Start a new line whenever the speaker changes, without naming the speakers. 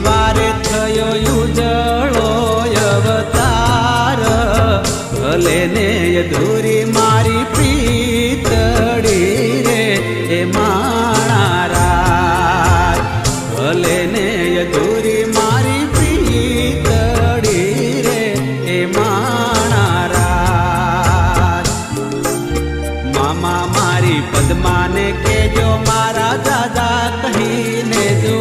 વારે થયો ઉજળો અવતાર ભલે ને અધૂરી મારી પ્રીતડી રે એ માણારા ભલે ને અધૂરી મારી પ્રીતડી રે એ માણારા મામા મારી પદ્માને કેજો મારા દાદા કહીને જો